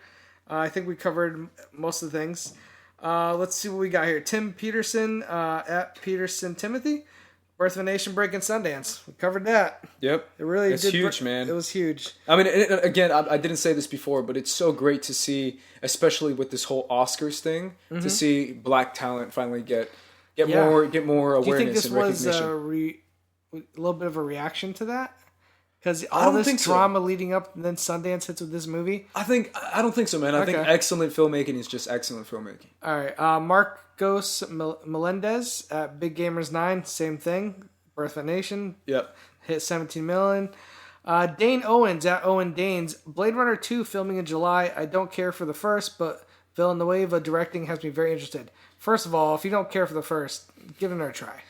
I think we covered most of the things. Let's see what we got here. Tim Peterson at Peterson Timothy. Birth of a Nation breaking Sundance. We covered that. Yep. It really it's huge, man. It was huge. I mean, again, I didn't say this before, but it's so great to see, especially with this whole Oscars thing, to see black talent finally get more awareness. Do you think this and was recognition. a little bit of a reaction to that? Because all this drama leading up, and then Sundance hits with this movie. I don't think so, man. I think excellent filmmaking is just excellent filmmaking. All right, Marcos Melendez at Big Gamers 9, same thing. Birth of a Nation. Yep. Hit 17 million. Dane Owens at Owen Danes. Blade Runner 2 filming in July. I don't care for the first, but Villanueva directing has me very interested. First of all, if you don't care for the first, give it another try.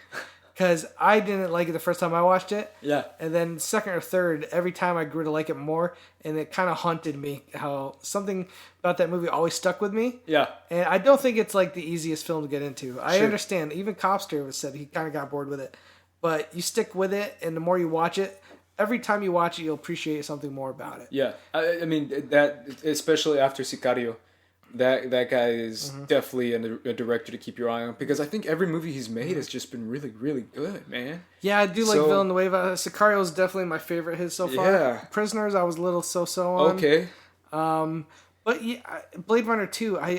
Because I didn't like it the first time I watched it. Yeah. And then second or third, every time I grew to like it more. And it kind of haunted me how something about that movie always stuck with me. Yeah. And I don't think it's like the easiest film to get into. I understand. Even Copster said he kind of got bored with it. But you stick with it, and the more you watch it, every time you watch it, you'll appreciate something more about it. Yeah. I mean, that, especially after Sicario, that guy is definitely a director to keep your eye on, because I think every movie he's made has just been really, really good, man. Yeah, I do like Villanueva. Sicario is definitely my favorite his so far. Yeah. Prisoners, I was a little so-so on. Okay. But yeah, Blade Runner 2, I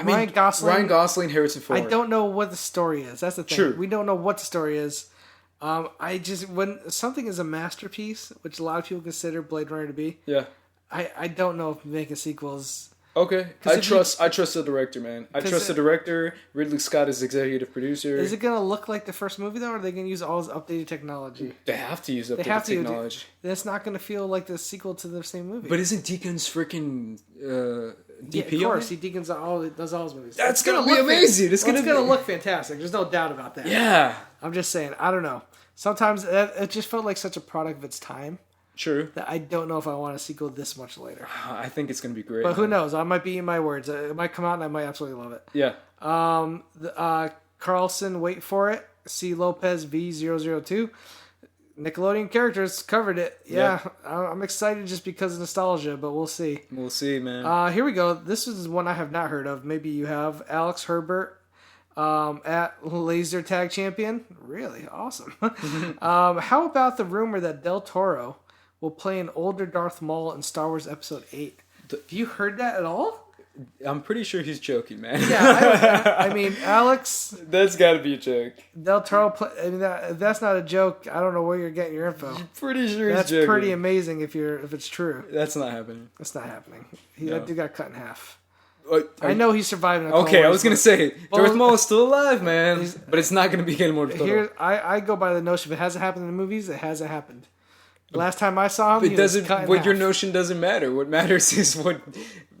mean, Ryan Gosling, Harrison Ford. I don't know what the story is. That's the thing. True. We don't know what the story is. When something is a masterpiece, which a lot of people consider Blade Runner to be, I don't know if making sequels. Okay, I trust the director, man. I trust the director. Ridley Scott is executive producer. Is it gonna look like the first movie though, or are they gonna use all this updated technology? They have to use updated technology. Then it's not gonna feel like the sequel to the same movie. But isn't Deacon's freaking DP? Yeah, of course, Deacon's does all his movies. That's gonna be amazing. It's gonna look fantastic. There's no doubt about that. Yeah, I'm just saying. I don't know. Sometimes it just felt like such a product of its time. True. That I don't know if I want a sequel this much later. I think it's going to be great. But who knows? I might be eating my words. It might come out and I might absolutely love it. Yeah. Carlson, wait for it. C. Lopez V002. Nickelodeon characters covered it. Yeah. I'm excited just because of nostalgia, but we'll see. We'll see, man. Here we go. This is one I have not heard of. Maybe you have. Alex Herbert at Laser Tag Champion. Really? Awesome. How about the rumor that Del Toro will play an older Darth Maul in Star Wars Episode 8. Have you heard that at all? I'm pretty sure he's joking, man. Yeah, I mean, Alex... That's got to be a joke. Del Toro... if that's not a joke, I don't know where you're getting your info. I'm pretty sure that's he's joking. Pretty amazing if it's true. That's not happening. That's not happening. That dude got cut in half. I know he's surviving. Okay, I was going to say, Darth Maul is still alive, man. But it's not going to be getting more Toro. I go by the notion, if it hasn't happened in the movies, it hasn't happened. Last time I saw him, your notion doesn't matter. What matters is what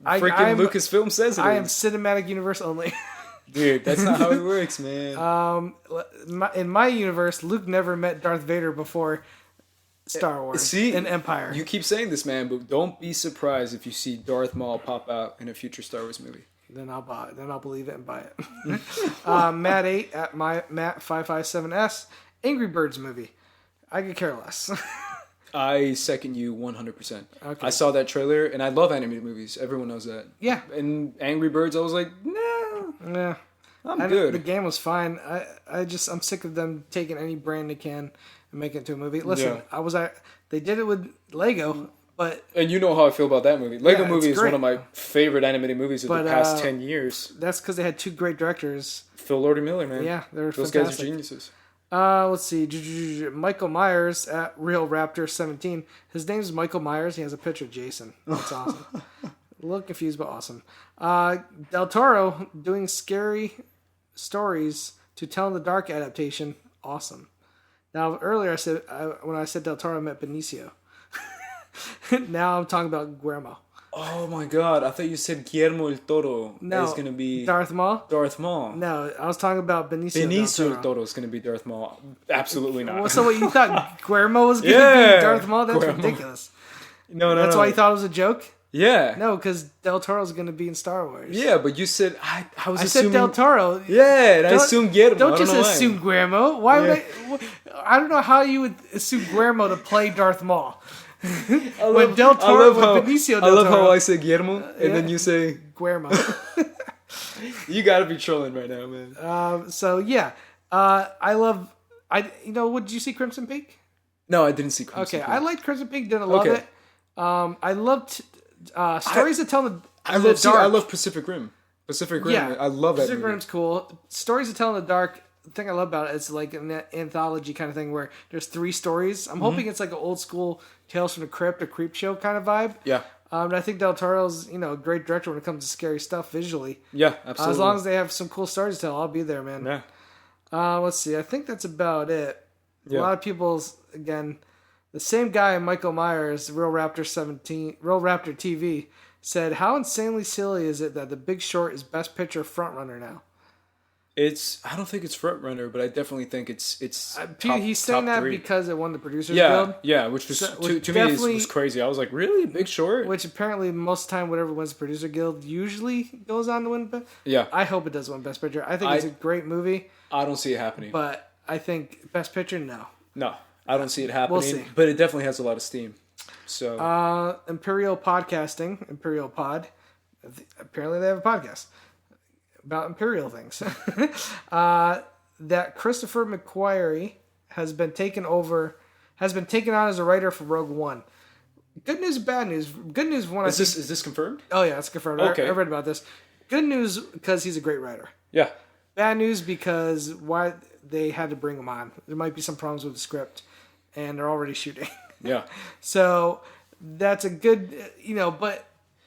freaking Lucasfilm says it is. I am cinematic universe only. Dude, that's not how it works, man. In my universe, Luke never met Darth Vader before Star Wars and Empire. You keep saying this, man, but don't be surprised if you see Darth Maul pop out in a future Star Wars movie. Then I'll buy it. Then I'll believe it and buy it. Matt 8 at Matt 557S. Angry Birds movie. I could care less. I second you 100%. Okay. I saw that trailer, and I love animated movies. Everyone knows that. Yeah. And Angry Birds, I was like, no. Yeah. I'm good. The game was fine. I'm sick of them taking any brand they can and making it into a movie. Listen, they did it with Lego, but... And you know how I feel about that movie. Lego movie is one of my favorite animated movies of the past 10 years. That's because they had two great directors. Phil Lord and Miller, man. Yeah, they're Those fantastic. guys are geniuses. Let's see. Michael Myers at Real Raptor 17. His name is Michael Myers. He has a picture of Jason. That's awesome. A little confused, but awesome. Del Toro doing scary stories to Tell in the Dark adaptation. Awesome. Now, earlier when I said Del Toro, I meant Benicio. Now I'm talking about Guillermo. Oh my god, I thought you said Guillermo el Toro. No, is going to be Darth Maul? Darth Maul. No, I was talking about Benicio del Toro is going to be Darth Maul. Absolutely not. Well, so what, you thought Guillermo was going to be Darth Maul? That's Guillermo. Ridiculous. No. That's why you thought it was a joke? Yeah. No, because Del Toro's going to be in Star Wars. Yeah, but you said I was assuming... said Del Toro. Yeah, and I assumed Guillermo. Don't just assume Guillermo. Why would I don't know how you would assume Guillermo to play Darth Maul. When Del Toro, Benicio Del Toro. I love how I say Guillermo, and then you say... Guillermo. You gotta be trolling right now, man. So, yeah. I love... did you see Crimson Peak? No, I didn't see Crimson Peak. Okay, I liked Crimson Peak, didn't love it. I loved stories that tell the dark. I love Pacific Rim. Pacific Rim, yeah, I love that Pacific Rim's cool. Stories that tell in the dark, the thing I love about it is like an anthology kind of thing where there's 3 stories. I'm hoping it's like an old school Tales from the Crypt or Creep Show kind of vibe. Yeah. And I think Del Toro's, a great director when it comes to scary stuff visually. Yeah, absolutely. As long as they have some cool stories to tell, I'll be there, man. Yeah. Let's see. I think that's about it. Yeah. A lot of people's, again... The same guy, Michael Myers, Real Raptor TV, said, "How insanely silly is it that The Big Short is Best Picture frontrunner now?" I don't think it's frontrunner, but I definitely think it's top, he's saying top that 3. because it won the Producers Guild. Yeah, which was to me was crazy. I was like, really, Big Short? Which apparently most of the time, whatever wins the Producer Guild usually goes on to win. Yeah, I hope it does win Best Picture. I think it's a great movie. I don't see it happening, but I think Best Picture, no. I don't see it happening. We'll see. But it definitely has a lot of steam. So Imperial Podcasting, Imperial Pod. Apparently they have a podcast about Imperial things. That Christopher McQuarrie has been taken on as a writer for Rogue One. Good news, bad news. Good news. Is this confirmed? Oh yeah, it's confirmed. Okay. I read about this. Good news because he's a great writer. Yeah. Bad news because why they had to bring him on. There might be some problems with the script, and they're already shooting. Yeah. So that's a good, but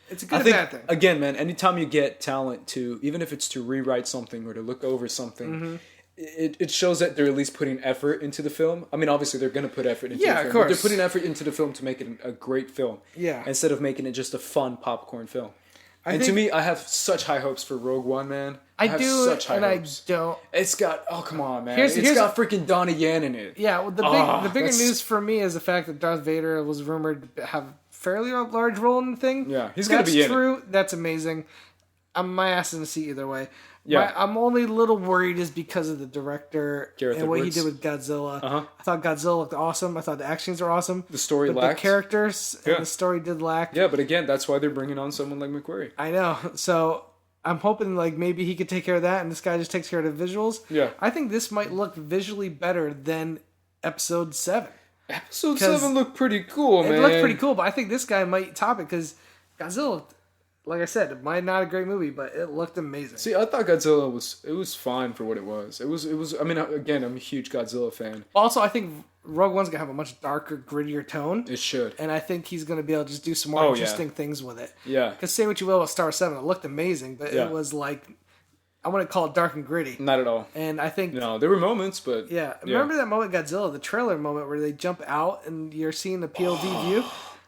it's a good and bad thing. Again, man, anytime you get talent to, even if it's to rewrite something or to look over something, it shows that they're at least putting effort into the film. I mean, obviously they're going to put effort into the film. Of course. But they're putting effort into the film to make it a great film. Yeah. Instead of making it just a fun popcorn film. To me, I have such high hopes for Rogue One, man. I have do, such high and hopes. I don't. It's got, come on, man. It's got freaking Donnie Yen in it. Yeah, well, the bigger news for me is the fact that Darth Vader was rumored to have a fairly large role in the thing. Yeah, he's going to be in it. That's true. That's amazing. My ass in the seat either way. Yeah. I'm only a little worried is because of the director and what he did with Godzilla. I thought Godzilla looked awesome. I thought the actions were awesome. The story lacked. The characters and the story did lack. Yeah, but again, that's why they're bringing on someone like McQuarrie. I know. So I'm hoping maybe he could take care of that and this guy just takes care of the visuals. Yeah. I think this might look visually better than Episode 7. Episode 7 looked pretty cool, man. It looked pretty cool, but I think this guy might top it because Godzilla looked... Like I said, it might not a great movie, but it looked amazing. See, I thought Godzilla was fine for what it was. It was. I mean, again, I'm a huge Godzilla fan. Also, I think Rogue One's gonna have a much darker, grittier tone. It should, and I think he's gonna be able to just do some more interesting things with it. Yeah. Because say what you will about Star Wars 7, it looked amazing, but it was like I wouldn't call it dark and gritty. Not at all. And I think there were moments, but remember that moment Godzilla, the trailer moment where they jump out and you're seeing the POV view.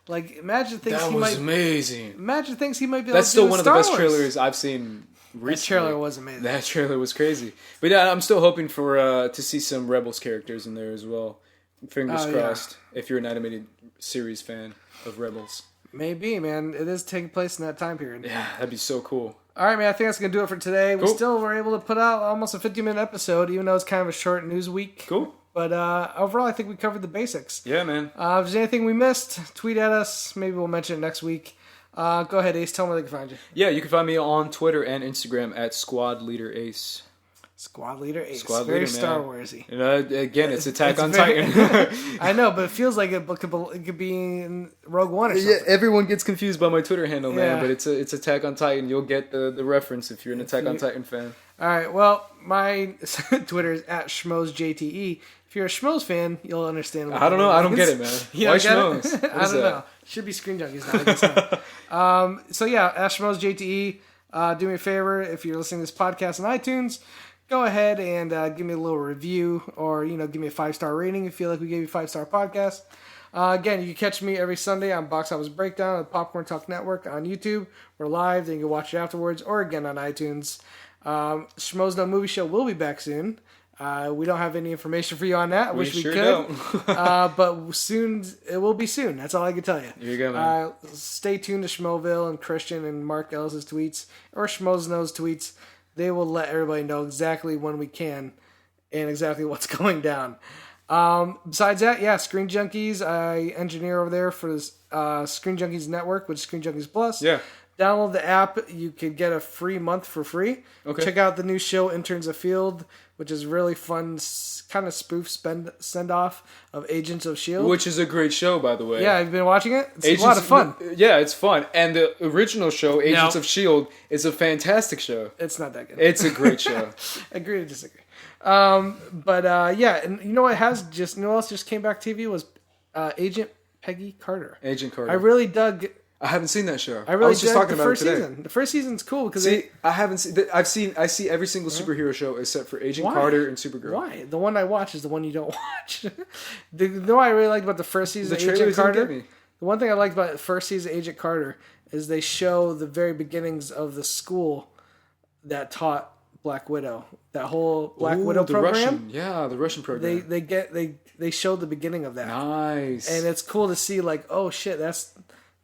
Like, imagine things that was amazing. Imagine things he might be able That's to do still one of the best Wars. Trailers I've seen recently. That trailer was amazing. That trailer was crazy. But yeah, I'm still hoping for to see some Rebels characters in there as well. Fingers crossed. If you're an animated series fan of Rebels. Maybe, man. It is taking place in that time period. Yeah, that'd be so cool. All right, man. I think that's going to do it for today. Cool. We still were able to put out almost a 50-minute episode, even though it's kind of a short news week. Cool. But overall, I think we covered the basics. Yeah, man. If there's anything we missed, tweet at us. Maybe we'll mention it next week. Go ahead, Ace. Tell them where they can find you. Yeah, you can find me on Twitter and Instagram at Squad Leader Ace. Squad Leader Ace. Very leader, Star Warsy. Again, it's Attack on Titan. I know, but it feels like it could be in Rogue One or something. Yeah, everyone gets confused by my Twitter handle, man. But it's Attack on Titan. You'll get the reference if you're an Attack on Titan fan. All right. Well, my Twitter is at SchmoesJTE. If you're a Schmoes fan, you'll understand. I don't know. I don't get it, man. Why Schmoes? I don't know. Should be Screen Junkies now. I guess so yeah, at SchmoesJTE. Do me a favor if you're listening to this podcast on iTunes. Go ahead and give me a little review or, give me a 5-star rating if you feel like we gave you a 5-star podcast. Again, you can catch me every Sunday on Box Office Breakdown at Popcorn Talk Network on YouTube. We're live, then you can watch it afterwards or again on iTunes. Schmoes No Movie Show will be back soon. We don't have any information for you on that. I wish we sure could. But soon, it will be soon. That's all I can tell you. Here you go, man. Stay tuned to Schmoville and Christian and Mark Ellis's tweets, or Schmoes tweets. They will let everybody know exactly when we can and exactly what's going down. Besides that, yeah, Screen Junkies. I engineer over there for this Screen Junkies Network, which is Screen Junkies Plus. Yeah. Download the app. You could get a free month for free. Okay. Check out the new show, Interns Afield, which is really fun, kind of spoof send-off of Agents of S.H.I.E.L.D. Which is a great show, by the way. Yeah, I've been watching it. It's a lot of fun. Yeah, it's fun. And the original show, Agents of S.H.I.E.L.D., is a fantastic show. It's not that good. It's a great show. Agree to disagree. Yeah, and you know what else just came back TV was Agent Peggy Carter. Agent Carter. I really dug. I haven't seen that show. I was just talking about the first season. The first season's cool because I haven't seen. I see every single superhero show except for Agent Carter and Supergirl. Why? The one I watch is the one you don't watch. You know what I really liked about the first season of Agent Carter? The one thing I liked about the first season of Agent Carter is they show the very beginnings of the school that taught Black Widow. That whole Black Widow program. The Russian program. They showed the beginning of that. Nice. And it's cool to see like, oh shit, that's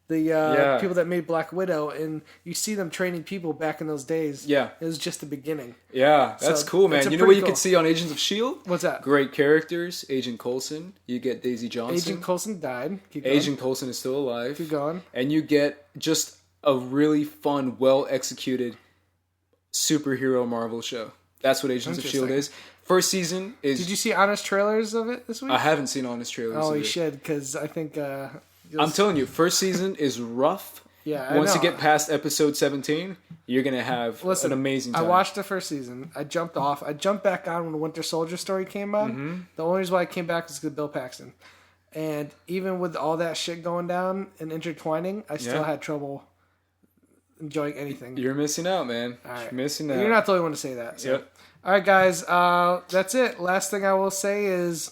the people that made Black Widow, and you see them training people back in those days. Yeah. It was just the beginning. Yeah, that's cool, man. You know what you can see on Agents of S.H.I.E.L.D.? What's that? Great characters. Agent Coulson. You get Daisy Johnson. Agent Coulson died. Keep going. Agent Coulson is still alive. Keep going. And you get just a really fun, well-executed superhero Marvel show. That's what Agents of S.H.I.E.L.D. is. First season is... Did you see honest trailers of it this week? I haven't seen honest trailers of it. Oh, you should, because I think... I'm telling you, first season is rough. Yeah, Once you get past episode 17, you're going to have an amazing time. I watched the first season. I jumped off. I jumped back on when the Winter Soldier story came out. Mm-hmm. The only reason why I came back was because of Bill Paxton. And even with all that shit going down and intertwining, I still had trouble enjoying anything. You're missing out, man. All right. You're missing out. You're not the only one to say that. So. Yep. All right, guys. That's it. Last thing I will say is...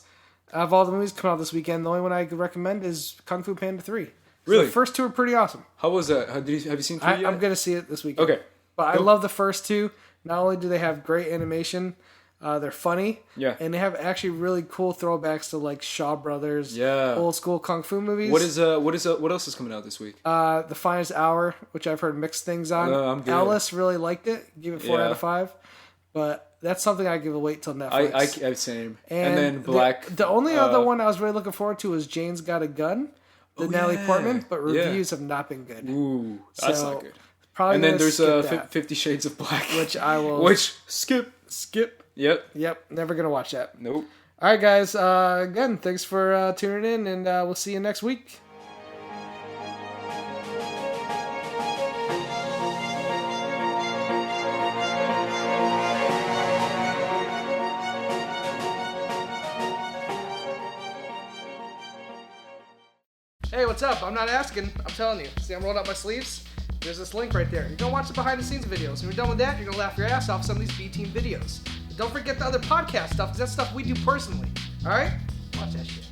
Of all the movies coming out this weekend, the only one I could recommend is Kung Fu Panda 3. Really? The first two are pretty awesome. How was that? Have you seen 3 yet? I'm going to see it this weekend. Okay. But I love the first two. Not only do they have great animation, they're funny. Yeah. And they have actually really cool throwbacks to like Shaw Brothers, old school Kung Fu movies. What else is coming out this week? The Finest Hour, which I've heard mixed things on. I'm good. Alice really liked it. Give it 4 out of 5. But that's something I give a wait till Netflix. I same. And then The only other one I was really looking forward to was Jane's Got a Gun, Natalie Portman, but reviews have not been good. Ooh, that's not good. Probably and then there's 50 Shades of Black, which I will. Which skip. Yep. Never gonna watch that. Nope. All right, guys. Again, thanks for tuning in, and we'll see you next week. Hey, what's up? I'm not asking. I'm telling you. See, I'm rolling up my sleeves. There's this link right there. You're going to watch the behind-the-scenes videos. When you're done with that, you're going to laugh your ass off some of these B-Team videos. But don't forget the other podcast stuff, because that's stuff we do personally. All right? Watch that shit.